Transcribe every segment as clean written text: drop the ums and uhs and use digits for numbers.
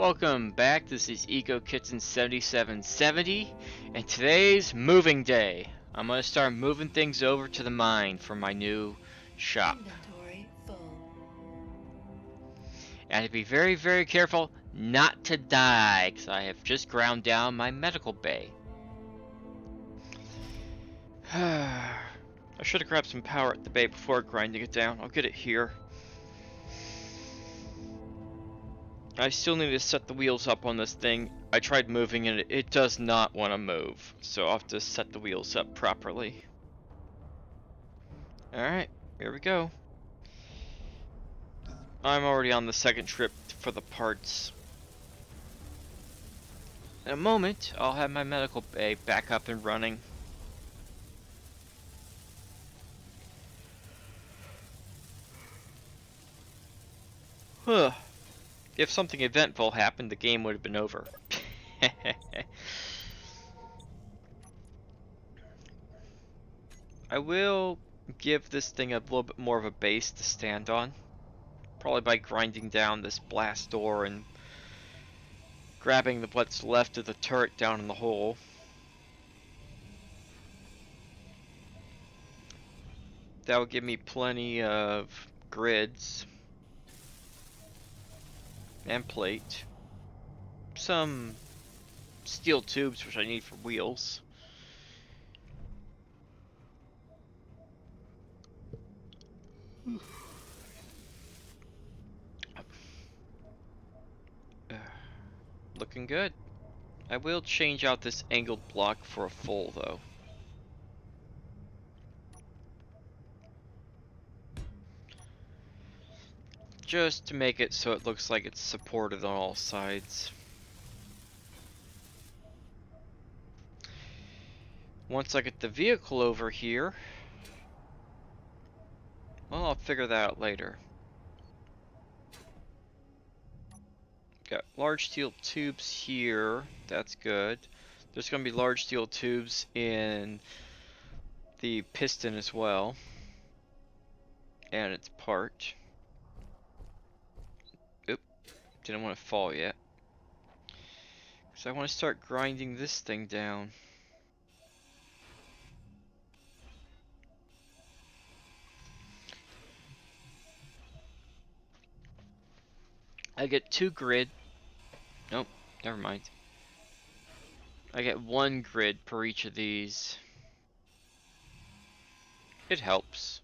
Welcome back. This is EcoKitchen7770, and today's moving day. I'm gonna start moving things over to the mine for my new shop. Inventory full. And to be very, very careful not to die, because I have just ground down my medical bay. I should have grabbed some power at the bay before grinding it down. I'll get it here. I still need to set the wheels up on this thing. I tried moving it, it does not want to move, so I'll have to set the wheels up properly. Alright, here we go. I'm already on the second trip for the parts. In a moment, I'll have my medical bay back up and running. Huh. If something eventful happened, the game would have been over. I will give this thing a little bit more of a base to stand on. Probably by grinding down this blast door and grabbing what's left of the turret down in the hole. That will give me plenty of grids and plate. Some steel tubes, which I need for wheels. Looking good. I will change out this angled block for a full though. Just to make it so it looks like it's supported on all sides. Once I get the vehicle over here, well, I'll figure that out later. Got large steel tubes here, that's good. There's going to be large steel tubes in the piston as well, and its part. Oop, didn't want to fall yet. So I want to start grinding this thing down. I get 2 grid. Nope, never mind. I get 1 grid per each of these. It helps.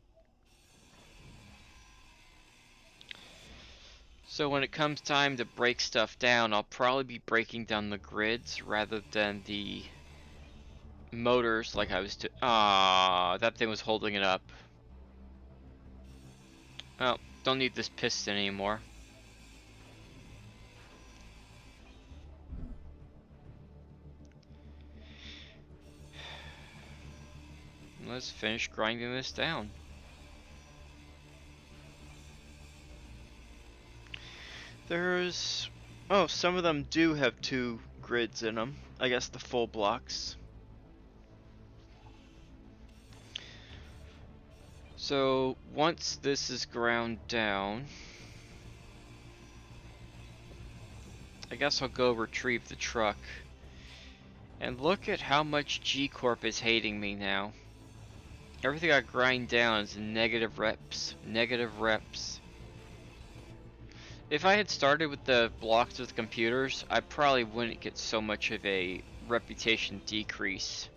So when it comes time to break stuff down, I'll probably be breaking down the grids rather than the motors like I was doing. Ah, that thing was holding it up. Well, don't need this piston anymore. Let's finish grinding this down. There's... oh, some of them do have 2 grids in them. I guess the full blocks. So, once this is ground down, I guess I'll go retrieve the truck. And look at how much Gcorp is hating me now. Everything I grind down is negative reps. Negative reps. If I had started with the blocks with computers, I probably wouldn't get so much of a reputation decrease.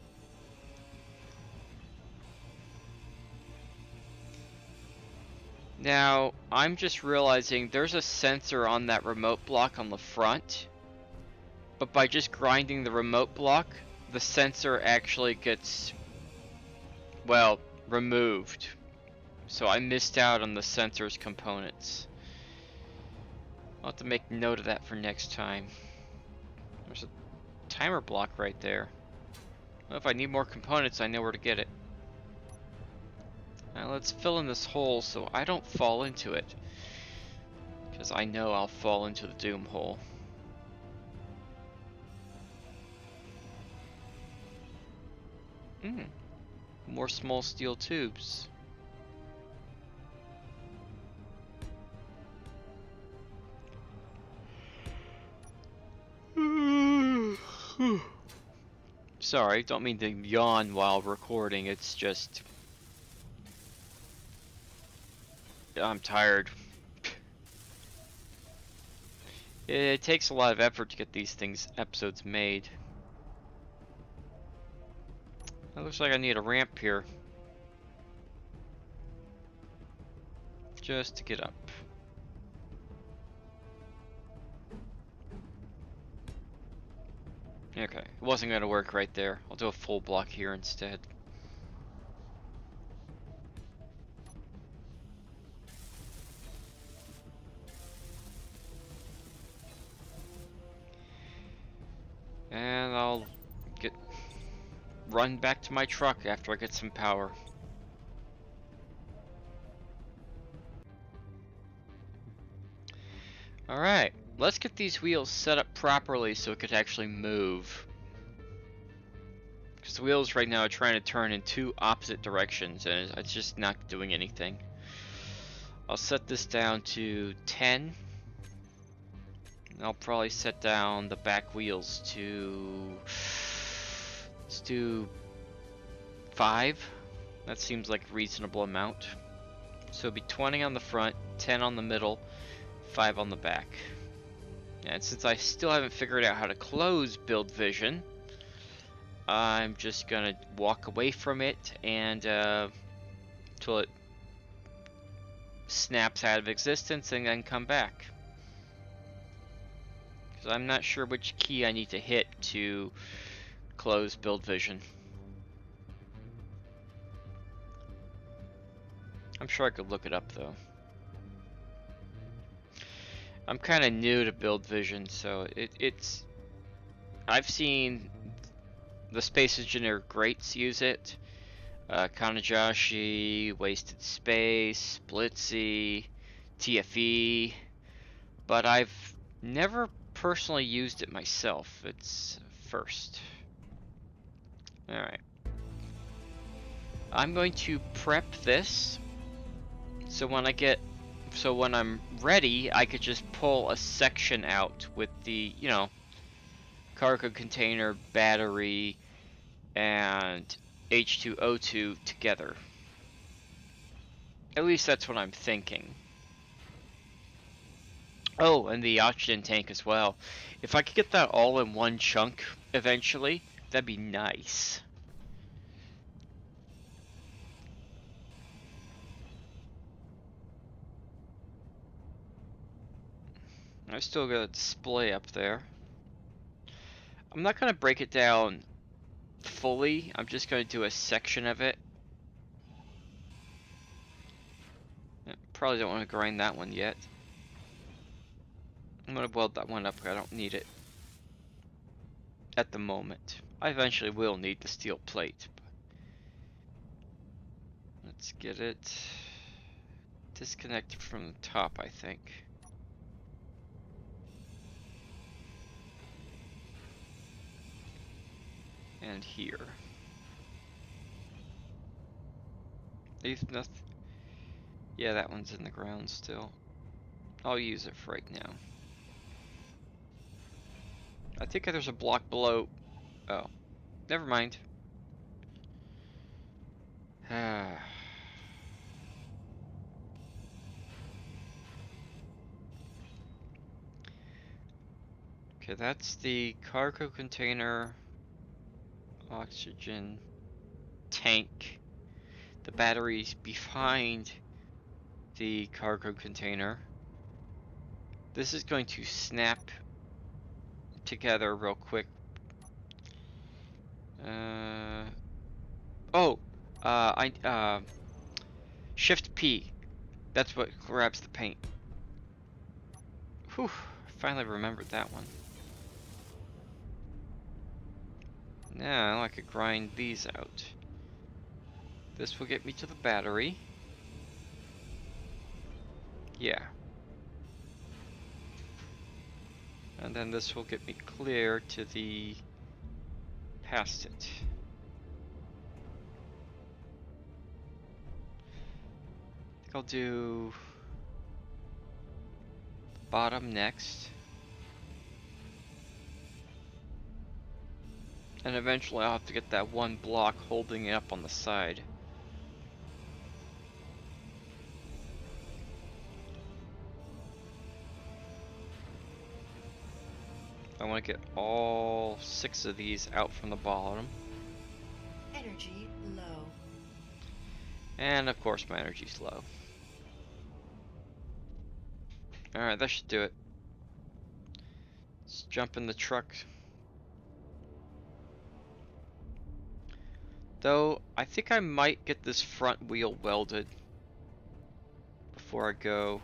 Now, I'm just realizing there's a sensor on that remote block on the front, but by just grinding the remote block, the sensor actually gets, well, removed. So I missed out on the sensor's components. I'll have to make note of that for next time. There's a timer block right there. Well, if I need more components, I know where to get it. Now let's fill in this hole so I don't fall into it. Because I know I'll fall into the doom hole. More small steel tubes. Sorry, don't mean to yawn while recording, it's just... I'm tired. It takes a lot of effort to get these episodes made. It looks like I need a ramp here. Just to get up. Okay, it wasn't gonna work right there. I'll do a full block here instead. And I'll run back to my truck after I get some power. Alright, let's get these wheels set up properly so it could actually move. Because the wheels right now are trying to turn in two opposite directions and it's just not doing anything. I'll set this down to 10. And I'll probably set down the back wheels to... let's do 5. That seems like a reasonable amount. So it'll be 20 on the front, 10 on the middle, 5 on the back. And since I still haven't figured out how to close Build Vision, I'm just gonna walk away from it and till it snaps out of existence and then come back. Because I'm not sure which key I need to hit to close Build Vision. I'm sure I could look it up though. I'm kind of new to Build Vision, so it's... I've seen the Space Engineer greats use it. Kanajashi, Wasted Space, Blitzy, TFE, but I've never personally used it myself. It's first. Alright. I'm going to prep this so when I'm ready, I could just pull a section out with the, you know, cargo container, battery, and H2O2 together. At least that's what I'm thinking. Oh, and the oxygen tank as well. If I could get that all in one chunk eventually, that'd be nice. I still got a display up there. I'm not gonna break it down fully, I'm just gonna do a section of it. Probably don't want to grind that one yet. I'm gonna weld that one up, I don't need it at the moment. I eventually will need the steel plate. Let's get it disconnected from the top, I think. And here. Nothing. Yeah, that one's in the ground still. I'll use it for right now. I think there's a block below. Oh, never mind. Okay, that's the cargo container, oxygen tank. The battery's behind the cargo container. This is going to snap together real quick. Shift P. That's what grabs the paint. Whew, finally remembered that one. Now I could grind these out. This will get me to the battery. Yeah. And then this will get me clear to the... past it. I think I'll do... bottom next. And eventually I'll have to get that one block holding it up on the side. I want to get all 6 of these out from the bottom. Energy low. And of course my energy's low. Alright, that should do it. Let's jump in the truck. Though, I think I might get this front wheel welded before I go.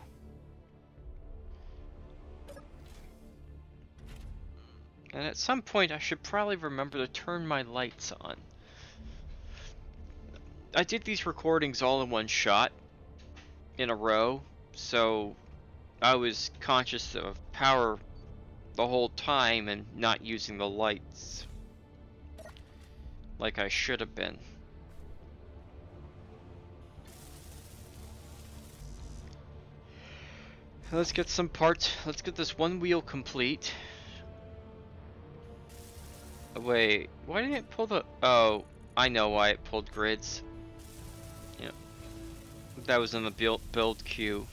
And at some point I should probably remember to turn my lights on. I did these recordings all in one shot, in a row, so I was conscious of power the whole time and not using the lights like I should have been. Let's get some parts. Let's get this one wheel complete. Wait, why didn't it pull the... Oh, I know why it pulled grids. Yeah, that was in the build queue.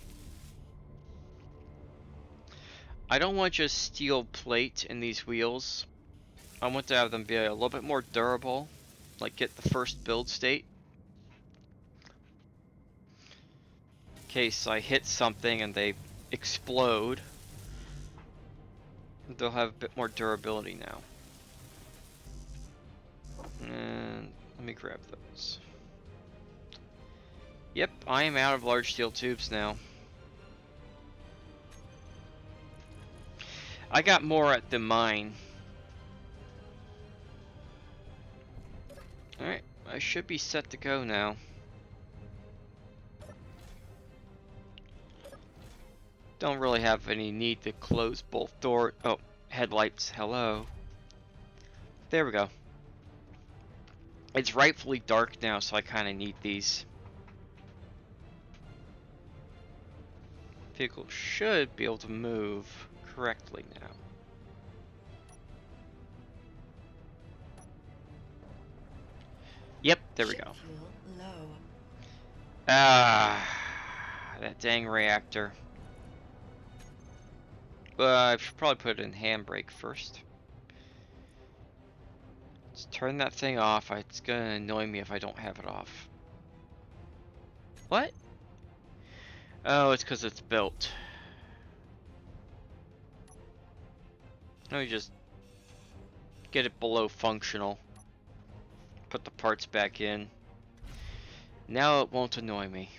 I don't want just steel plate in these wheels. I want to have them be a little bit more durable, like get the first build state. In case I hit something and they explode, they'll have a bit more durability now. And let me grab those. Yep, I am out of large steel tubes now. I got more at the mine. Alright, I should be set to go now. Don't really have any need to close both doors. Oh, headlights, hello. There we go. It's rightfully dark now, so I kind of need these. Vehicle should be able to move correctly now. Yep, there we go. Ah, that dang reactor. I should probably put it in handbrake first. Let's turn that thing off. It's gonna annoy me if I don't have it off. What? Oh, it's because it's built. Let me just get it below functional. Put the parts back in. Now it won't annoy me.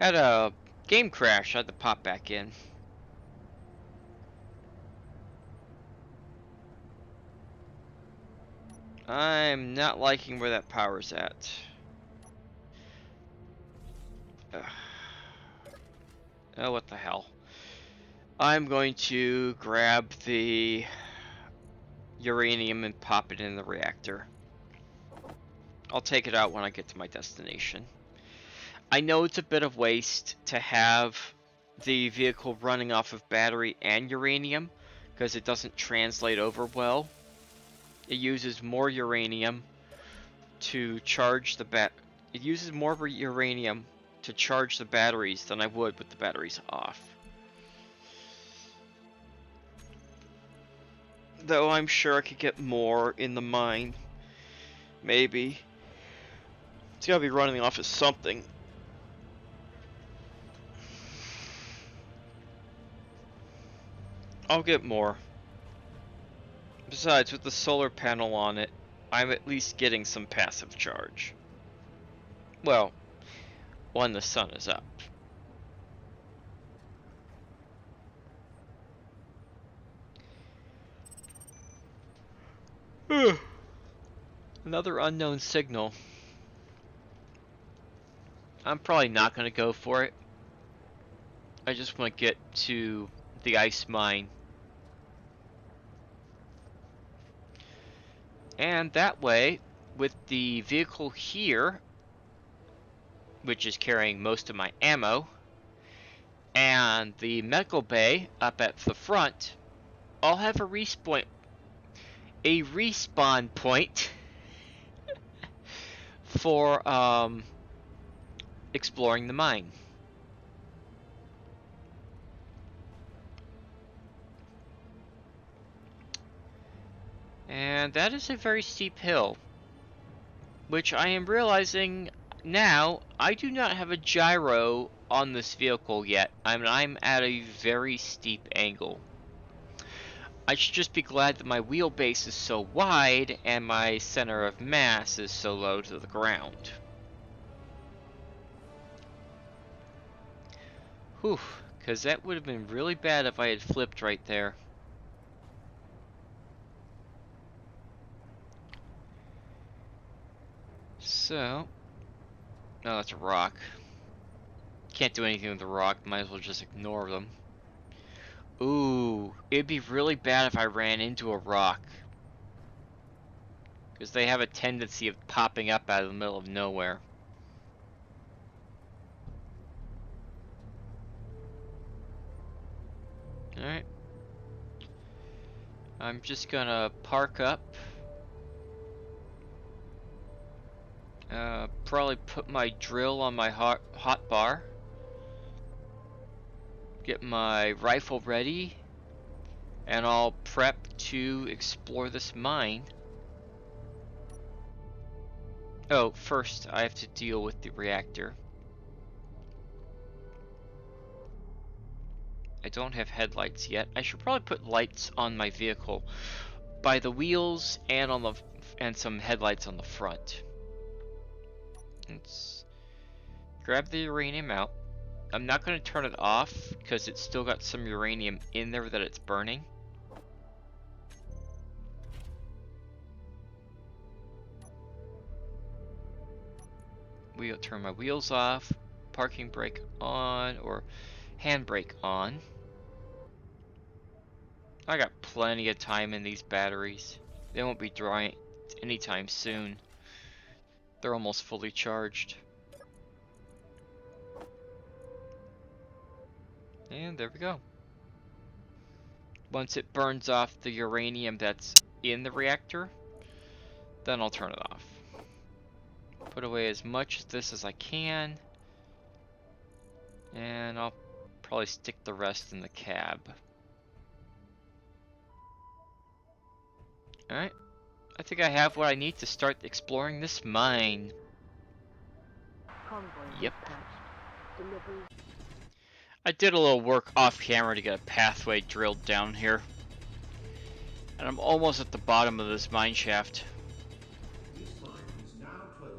Had a game crash. I had to pop back in. I'm not liking where that power's at. Oh, what the hell. I'm going to grab the uranium and pop it in the reactor. I'll take it out when I get to my destination. I know it's a bit of waste to have the vehicle running off of battery and uranium because it doesn't translate over well. It uses more uranium to charge the It uses more uranium to charge the batteries than I would with the batteries off. Though I'm sure I could get more in the mine. Maybe. It's gotta be running off of something. I'll get more. Besides, with the solar panel on it, I'm at least getting some passive charge. Well, when the sun is up. Another unknown signal. I'm probably not going to go for it. I just want to get to the ice mine. And that way, with the vehicle here, which is carrying most of my ammo, and the medical bay up at the front all have a respawn point for exploring the mine. And that is a very steep hill, which I am realizing now I do not have a gyro on this vehicle yet. I'm at a very steep angle. I should just be glad that my wheelbase is so wide and my center of mass is so low to the ground. Whew, because that would have been really bad if I had flipped right there. So, no, that's a rock. Can't do anything with the rock, might as well just ignore them. Ooh, it'd be really bad if I ran into a rock. Because they have a tendency of popping up out of the middle of nowhere. Alright. I'm just gonna park up. Probably put my drill on my hot bar. Get my rifle ready. And I'll prep to explore this mine. Oh, first I have to deal with the reactor. I don't have headlights yet. I should probably put lights on my vehicle by the wheels and some headlights on the front. Let's grab the uranium out. I'm not going to turn it off because it's still got some uranium in there that it's burning. We'll turn my wheels off, parking brake on, or handbrake on. I got plenty of time in these batteries. They won't be drying anytime soon. They're almost fully charged. And there we go. Once it burns off the uranium that's in the reactor, then I'll turn it off. Put away as much of this as I can. And I'll probably stick the rest in the cab. Alright. I think I have what I need to start exploring this mine. Yep. I did a little work off camera to get a pathway drilled down here. And I'm almost at the bottom of this mine shaft. This mine is now closed.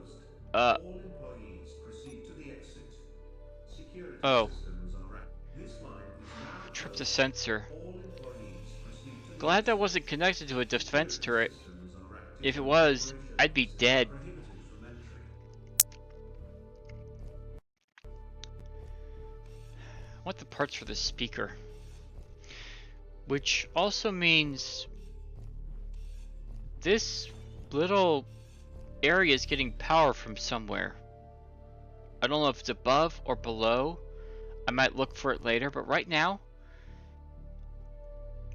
All employees proceed to the exit. Security systems are This mine is now Tripped a closed. sensor. All employees proceed to the Glad that exit. wasn't connected to a defense turret. Systems are active. If it was, I'd be dead. Prohibited from entry. I want the parts for the speaker. Which also means this little area is getting power from somewhere. I don't know if it's above or below. I might look for it later, but right now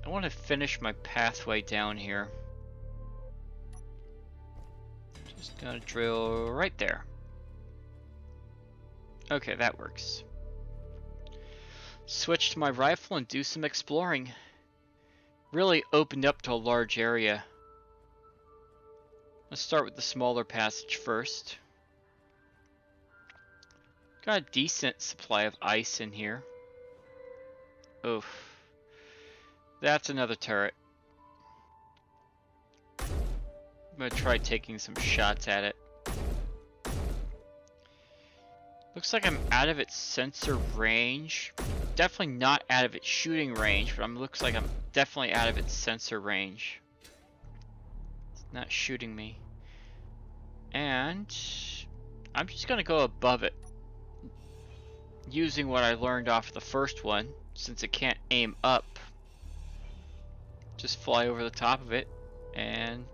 I want to finish my pathway down here. Just gonna drill right there. Okay, that works. Switch to my rifle and do some exploring. Really opened up to a large area. Let's start with the smaller passage first. Got a decent supply of ice in here. Oof. That's another turret. I'm gonna try taking some shots at it. Looks like I'm out of its sensor range. Definitely not out of its shooting range, but looks like I'm definitely out of its sensor range. It's not shooting me. And I'm just gonna go above it. Using what I learned off the first one, since it can't aim up. Just fly over the top of it and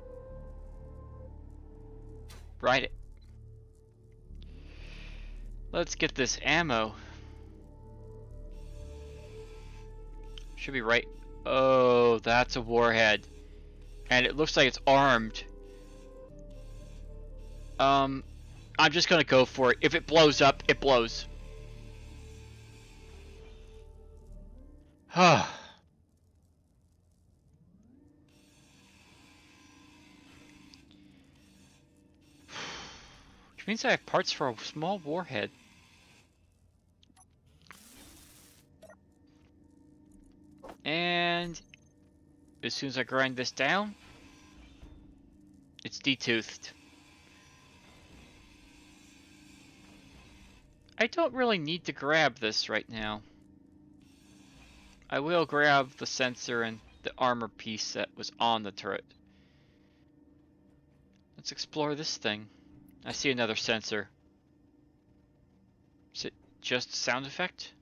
ride it. Let's get this ammo. Should be right. Oh, that's a warhead. And it looks like it's armed. I'm just gonna go for it. If it blows up, it blows. Which means I have parts for a small warhead. And as soon as I grind this down, it's detoothed. I don't really need to grab this right now. I will grab the sensor and the armor piece that was on the turret. Let's explore this thing. I see another sensor. Is it just a sound effect?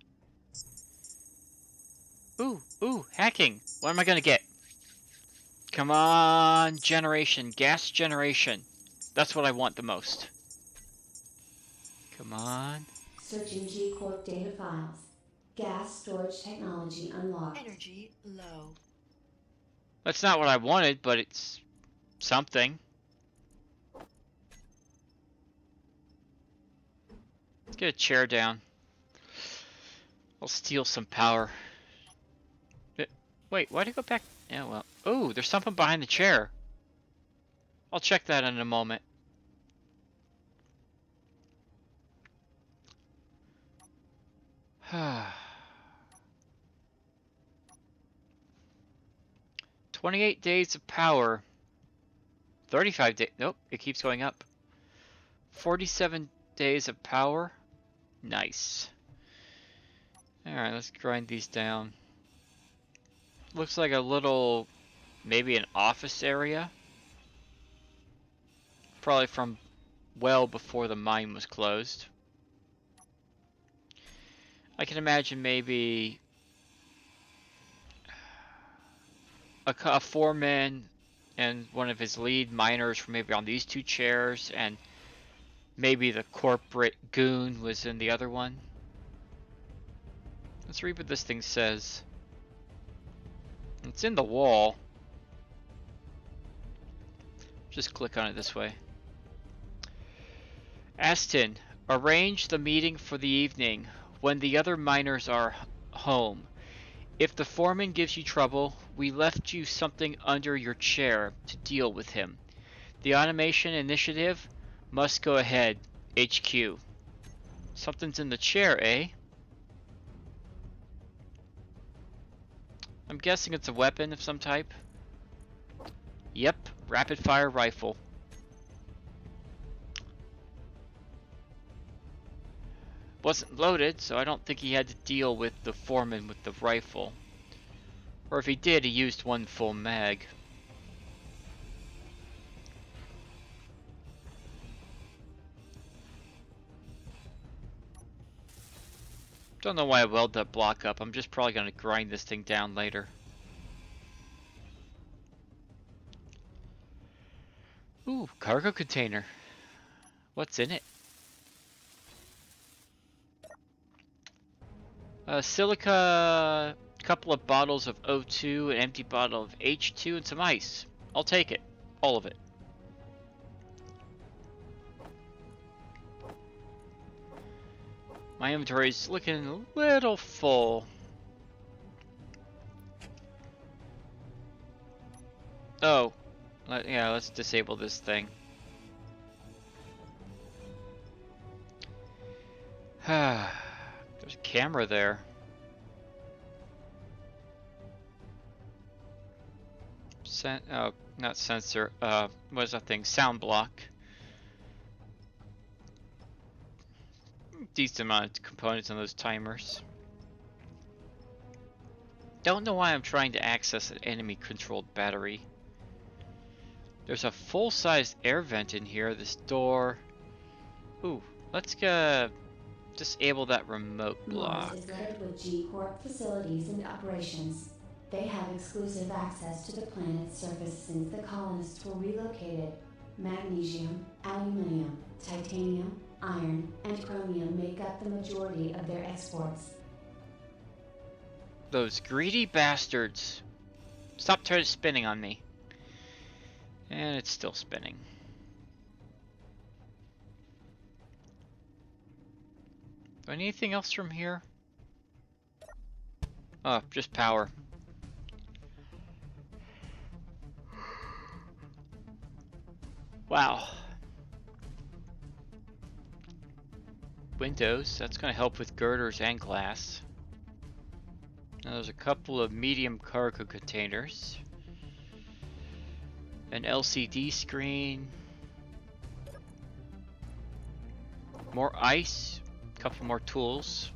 Ooh, hacking. What am I gonna get? Come on, generation, gas generation. That's what I want the most. Come on. Searching Gcorp data files. Gas storage technology unlocked. Energy low. That's not what I wanted, but it's something. Let's get a chair down. I'll steal some power. Wait, why'd I go back? Yeah, well. Oh, there's something behind the chair. I'll check that in a moment. Ah. 28 days of power. 35 days. Nope, it keeps going up. 47 days of power. Nice. Alright, let's grind these down. Looks like a little, maybe an office area. Probably from well before the mine was closed. I can imagine maybe a foreman and one of his lead miners were maybe on these two chairs, and maybe the corporate goon was in the other one. Let's read what this thing says. It's in the wall. Just click on it this way. Aston, arrange the meeting for the evening when the other miners are home. If the foreman gives you trouble, we left you something under your chair to deal with him. The automation initiative must go ahead. HQ. Something's in the chair, eh? I'm guessing it's a weapon of some type. Yep, rapid fire rifle. Wasn't loaded, so I don't think he had to deal with the foreman with the rifle. Or if he did, he used one full mag. Don't know why I welded that block up. I'm just probably gonna grind this thing down later. Ooh, cargo container. What's in it? Silica, couple of bottles of O2, an empty bottle of H2, and some ice. I'll take it. All of it. My inventory's looking a little full. Oh, yeah, let's disable this thing. There's a camera there. Oh, not sensor. What is that thing? Sound block. Decent amount of components on those timers. Don't know why I'm trying to access an enemy-controlled battery. There's a full-sized air vent in here. This door. Ooh, let's disable that remote block. Mars is littered with Gcorp facilities and operations. They have exclusive access to the planet's surface since the colonists were relocated. Magnesium, aluminium, titanium, iron, and chromium make up the majority of their exports. Those greedy bastards. Stop spinning on me. And it's still spinning. Do I need anything else from here? Oh, just power. Wow. Windows, that's going to help with girders and glass. Now there's a couple of medium cargo containers. An LCD screen. More ice. A couple more tools.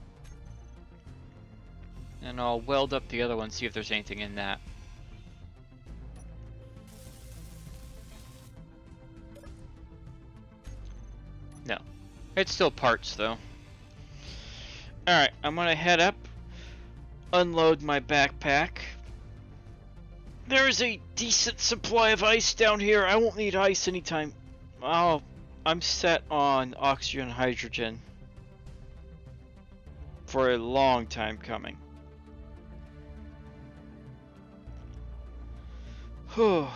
And I'll weld up the other one, see if there's anything in that. No. It's still parts though. Alright, I'm gonna head up, unload my backpack. There is a decent supply of ice down here. I won't need ice anytime. Oh, I'm set on oxygen and hydrogen for a long time coming. Whew.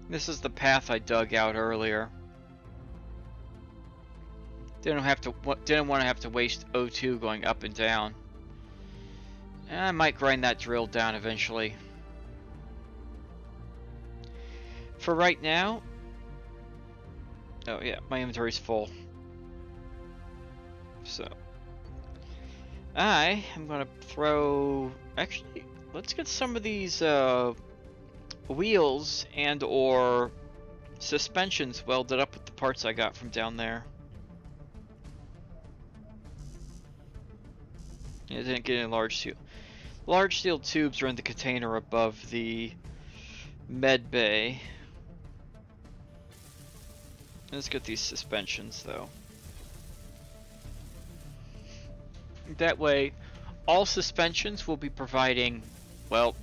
This is the path I dug out earlier. Didn't want to have to waste O2 going up and down. And I might grind that drill down eventually. For right now, oh yeah, my inventory's full. So I am gonna throw. Actually, let's get some of these wheels and or suspensions welded up with the parts I got from down there. I didn't get any large steel. Large steel tubes are in the container above the med bay. Let's get these suspensions though. That way, all suspensions will be providing, well,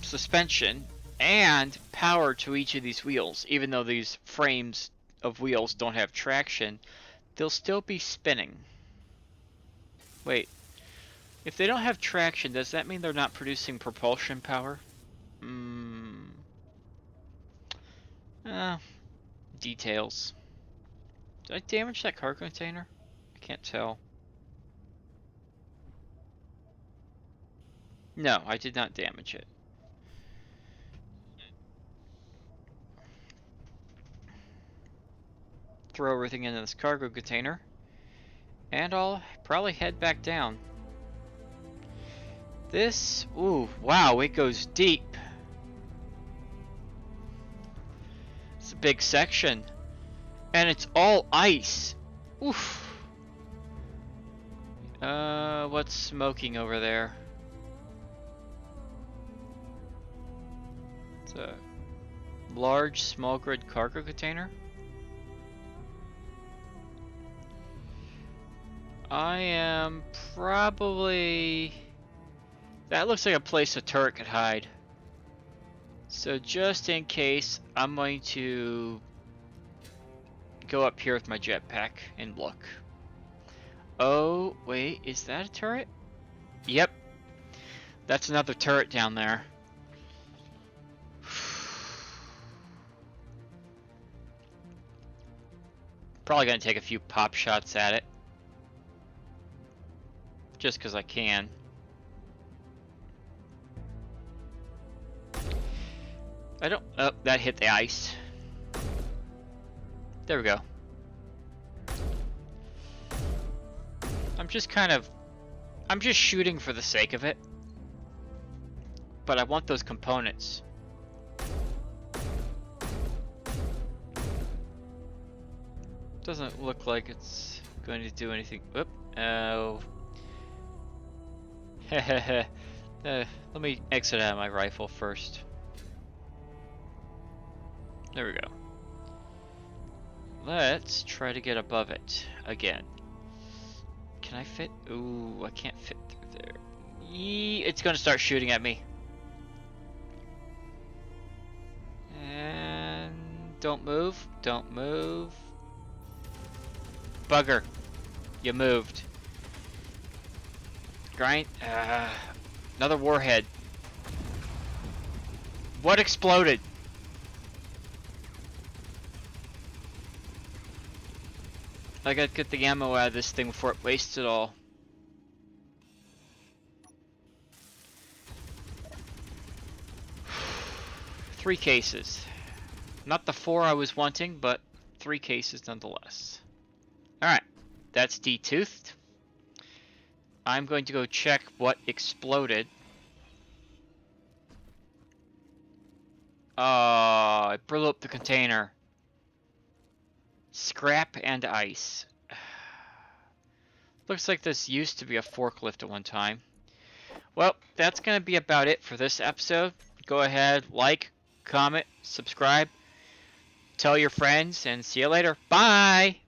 suspension and power to each of these wheels. Even though these frames of wheels don't have traction, they'll still be spinning. Wait, if they don't have traction, does that mean they're not producing propulsion power? Details. Did I damage that cargo container? I can't tell. No, I did not damage it. Throw everything into this cargo container, and I'll probably head back down. This, ooh, wow, it goes deep. It's a big section, and it's all ice. Oof. What's smoking over there? It's a large small grid cargo container. I am probably... That looks like a place a turret could hide. So just in case, I'm going to go up here with my jetpack and look. Oh, wait, is that a turret? Yep. That's another turret down there. Probably gonna take a few pop shots at it. Just because I can. I don't... Oh, that hit the ice. There we go. I'm just kind of... I'm just shooting for the sake of it. But I want those components. Doesn't look like it's going to do anything. Oop. Oh. Let me exit out of my rifle first. There we go. Let's try to get above it again. Can I fit? Ooh, I can't fit through there. It's gonna start shooting at me. And don't move. Don't move. Bugger. You moved. Grind. Another warhead. What exploded? I gotta get the ammo out of this thing before it wastes it all. Three cases. Not the 4 I was wanting, but 3 cases nonetheless. Alright, that's detoothed. I'm going to go check what exploded. I blew up the container. Scrap and ice. Looks like this used to be a forklift at one time. Well, that's going to be about it for this episode. Go ahead, like, comment, subscribe, tell your friends, and see you later. Bye!